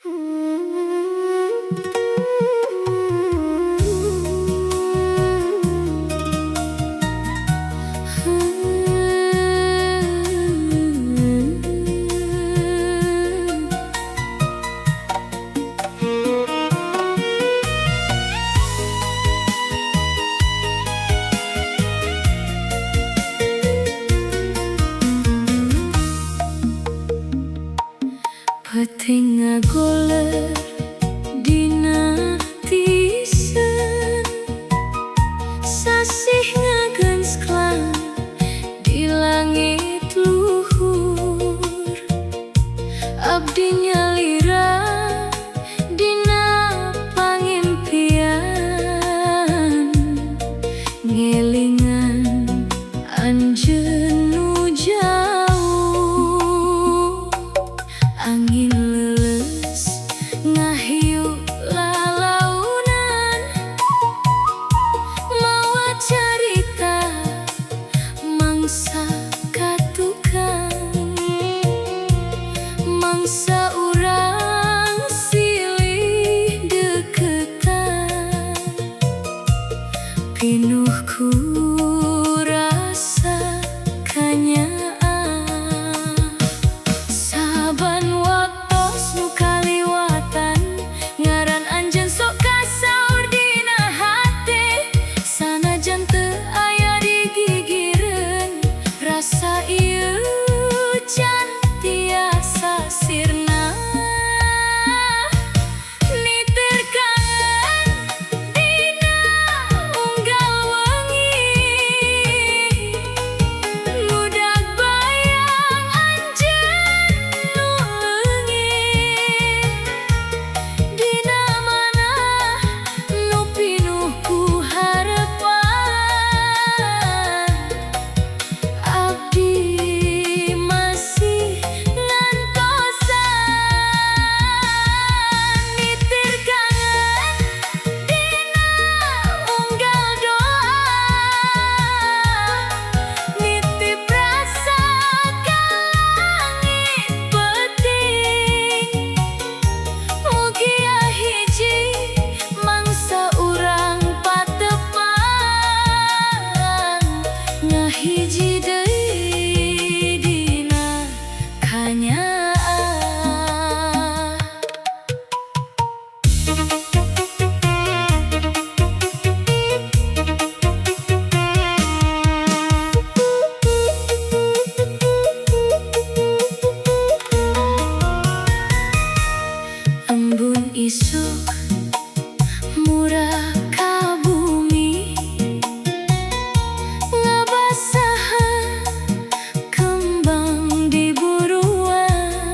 Penting ngagoler dina tisen sasih ngagens klan di langit luhur abdi nyalira dina pangimpian ngelingan anjeun nu jauh angin leles ngahiu lalaunan mawa carita mangsa katukan mangsa urang silih deketan pinuh ku rasa kanyaan saban waktos nu kaliwatan ngaran anjeun sok kasaur dina hate sanajan teu aya digigireun rasa ieu can tiasa sirna niter kangen dina unggal wengi ngudag bayang anjeun nu leungit dina mana nu pinuh ku harepan abdi masih ngantosan nitir kangen dina unggal doa nitip rasa ka langit peting mugi hiji mangsa urang patepang ngahiji deui dina kanyaan. Embun isuk murah ka bumi ngabasahan kembang di buruan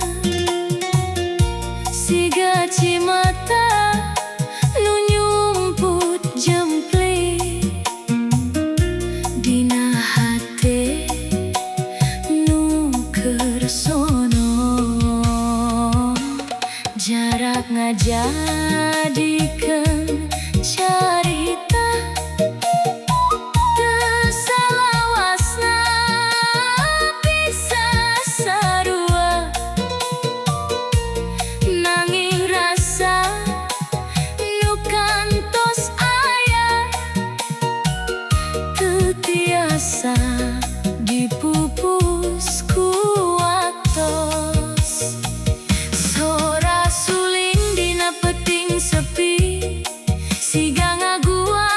siga cimata nu nyumput jempling dina hate nu kersono jarak ngajadikeun carita teu salawasna bisa sarua nanging rasa nu kantos aya teu tiasa dipupus ku watos sora suling dina peting sepi siga ngaguan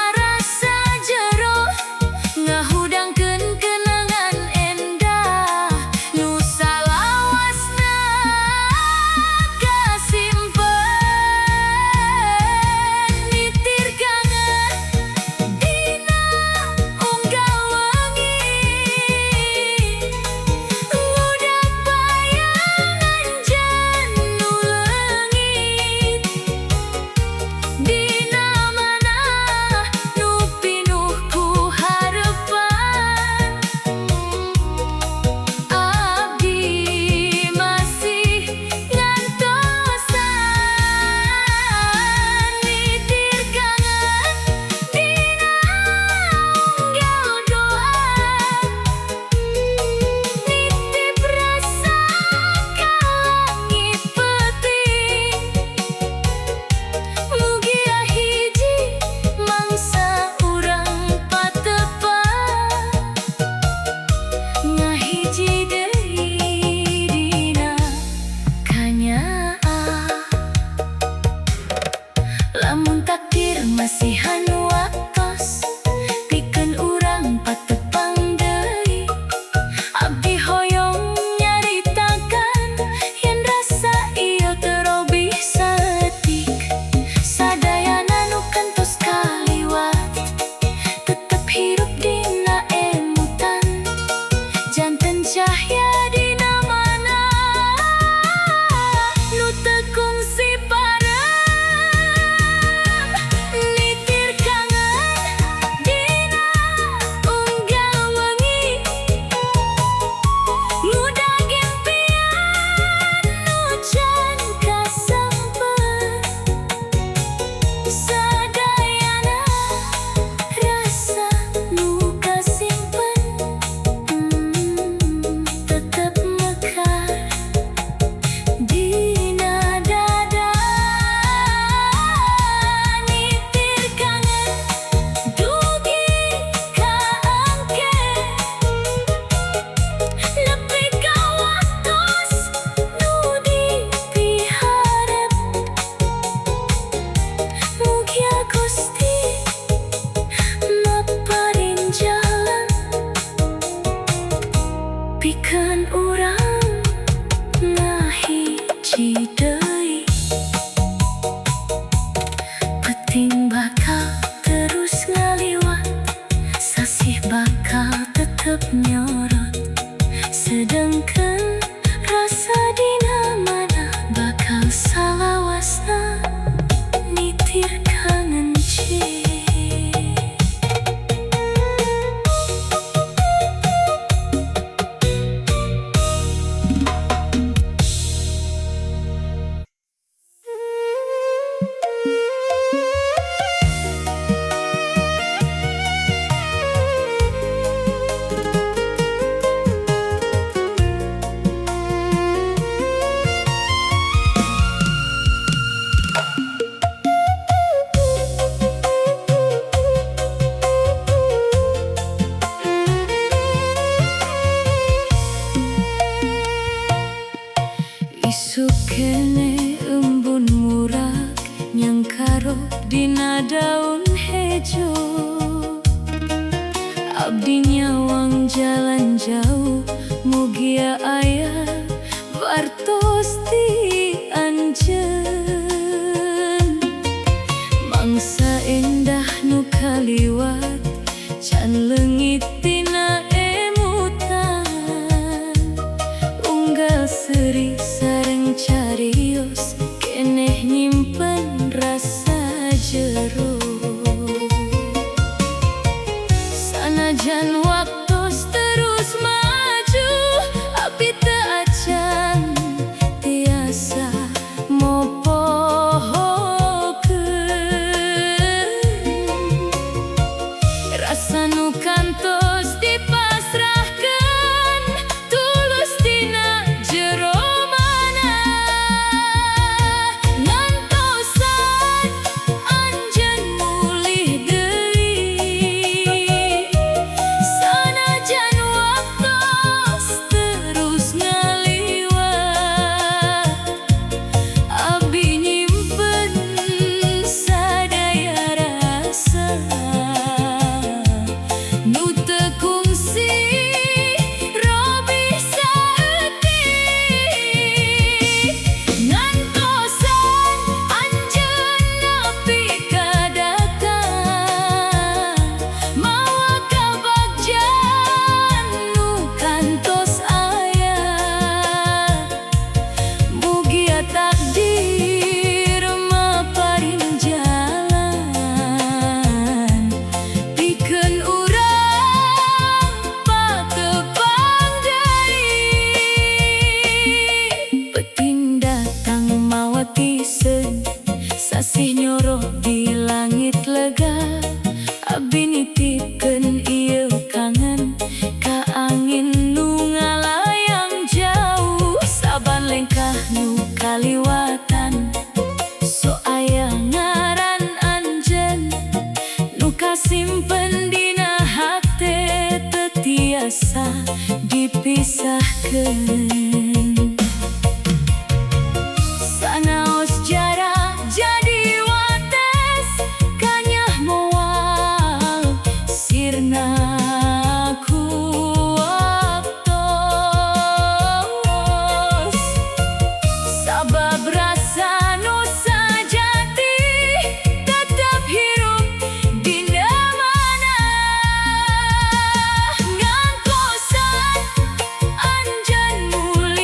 salawasna nitir kangen cik. Isuk kene embun murak nyangkaro dina daun hejo. Abdi nyawang jalan jauh mugia ayah wartos di anjeun. Mangsa endah nu kaliwat can leungit tina emutan. Unggal seuri sareng carios keneh nyimpen rasa jero. Sanajan waktos terus maju abdi teu acan tiasa mopohokeun. Rasa nu kantos dipasrahkeun tulus tina jero mana. Ngantosan anjeun mulih deui sanajan waktos terus ngaliwat. Abdi nyimpen sadaya rasa nu teu kungsi robih saeutik. Ngantosan anjeun nepi ka datang mawa kabagjan nu kantos aya. Mugia takdir maparin jalan pikeun urang patepang deui. Peting datang mawa tisen sasih nyoroh di langit lega. Abdi nitipkeun ieu kangen ka angin nu ngalayang jauh. Saban lengkah nu kaliwatan so aya ngaran anjeun nu kasimpen dina hate teu tiasa dipisahkeun. Sanaos jarak jadi wates kanyah moal sirna ku waktos. Sabab rasa nu sajati tetep hirup dina mana. Ngangkosan anjeun mulih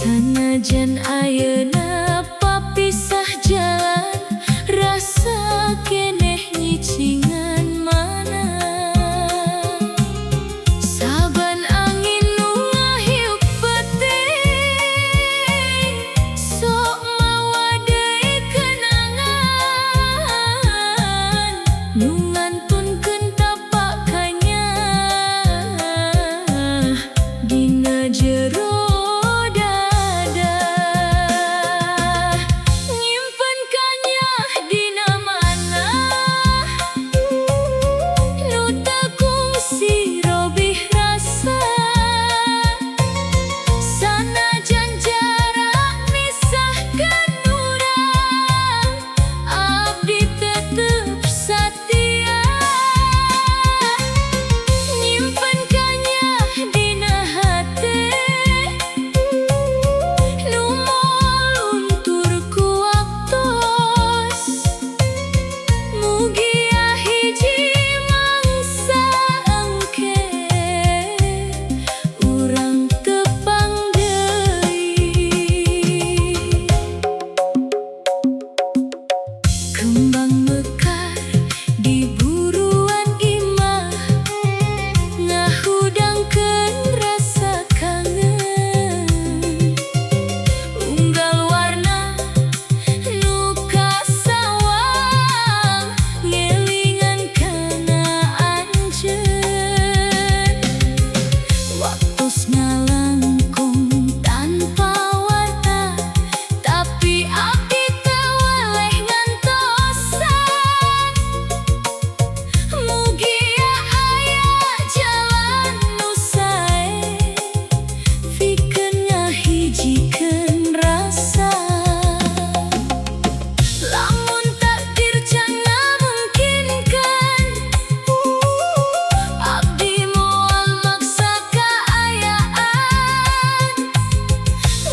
Sanajan ayeuna papisah jalan, rasa keneh nyicingan mana. Saban angin nu ngahiuk peting, sok mawa deui kenangan nu ngantunkeun tapak kanyah dina jero dada. Nyimpen kanyah dina mana, nu teu kungsi robih rasa. Sanajan jarak misahkeun urang, abdi tetep satia. Nyimpen kanyah dina hate, nu moal luntur ku waktos. Mugi hiji mangsa engke urang tepang deui. Kembang mekar di buruan imah, ngahudangkeun rasa kangen. Unggal warna nu kasawang, ngelingan kana anjeun. Waktos ngalangkung tanpa warna, tapi abdi teu weleh ngantosan. Mugi aya jalan nu sae, pikeun ngahijikeun rasa. Lamun takdir can ngamungkinkeun, abdi moal maksa kaayaan,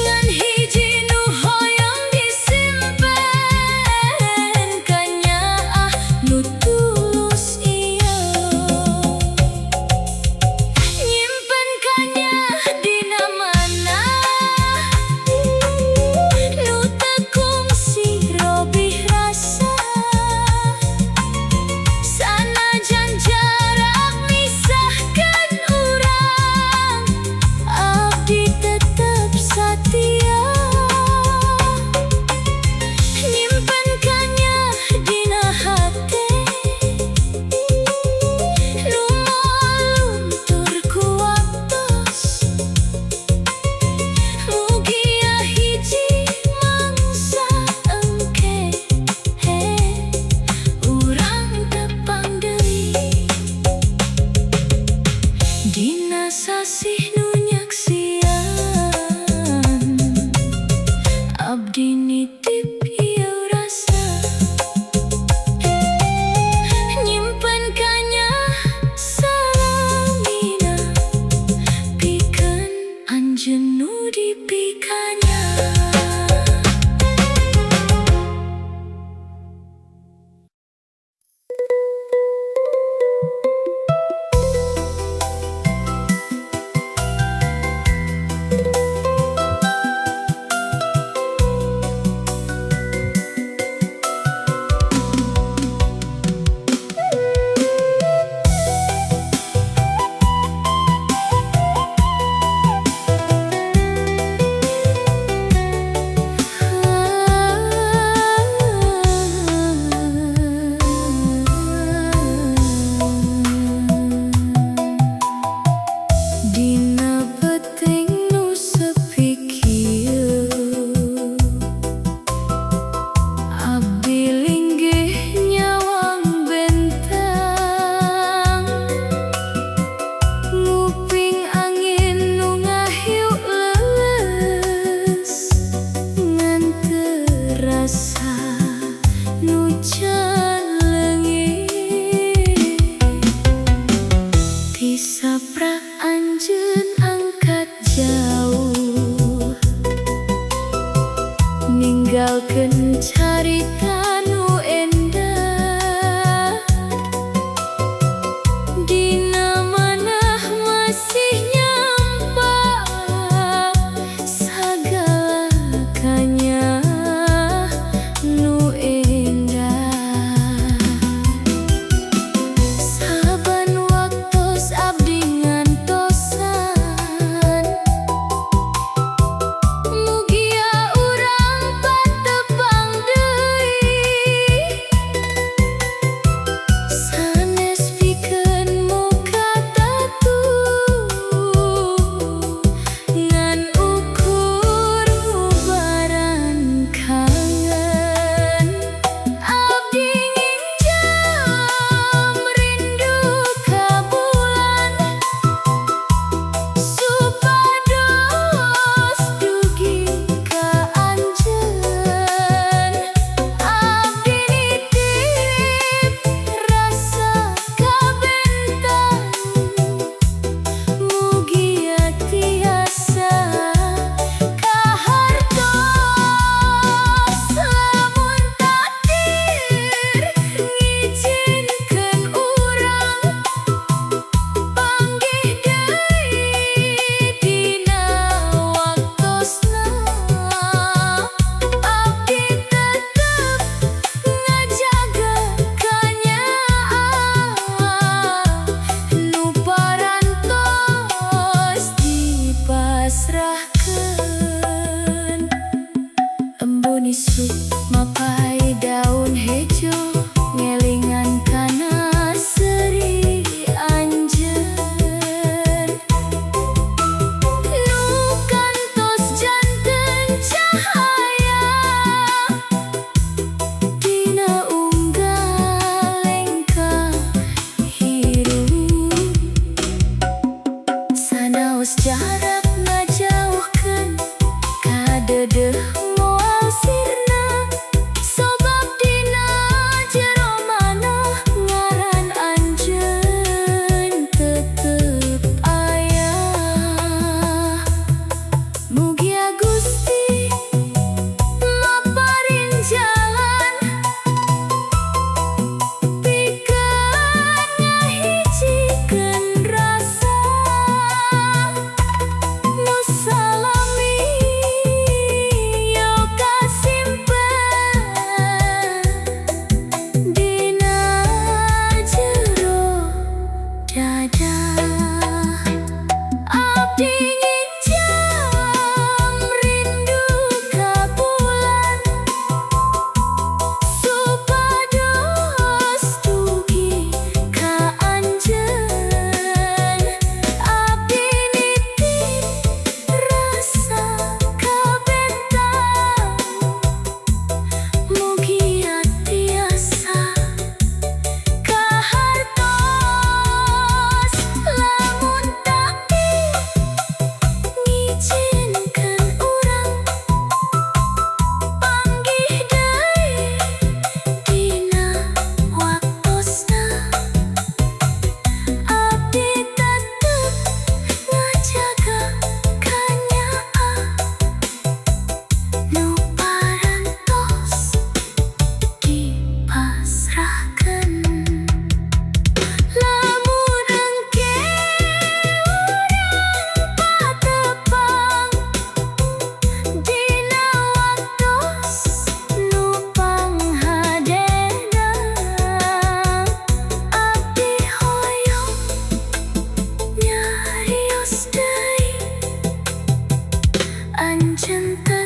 ngan hiji nu hoyong disimpen kanyah nu tulus ieu. Nyimpen kanyah dina mana, nu teu kungsi robih rasa. Sanajan jarak misahkeun urang, abdi tetep satia. Nyimpen kanyah dina hate, nu moal luntur ku waktos. Mugi hiji mangsa engke urang tepang deui. Dina sasih nu nyaksian, abdi nitip ieu rasa. Nyimpen kanyah salamina, pikeun anjeun nu dipikanya. ninggalkeun carita nu endah, dina manah masih nyampah sagala anjen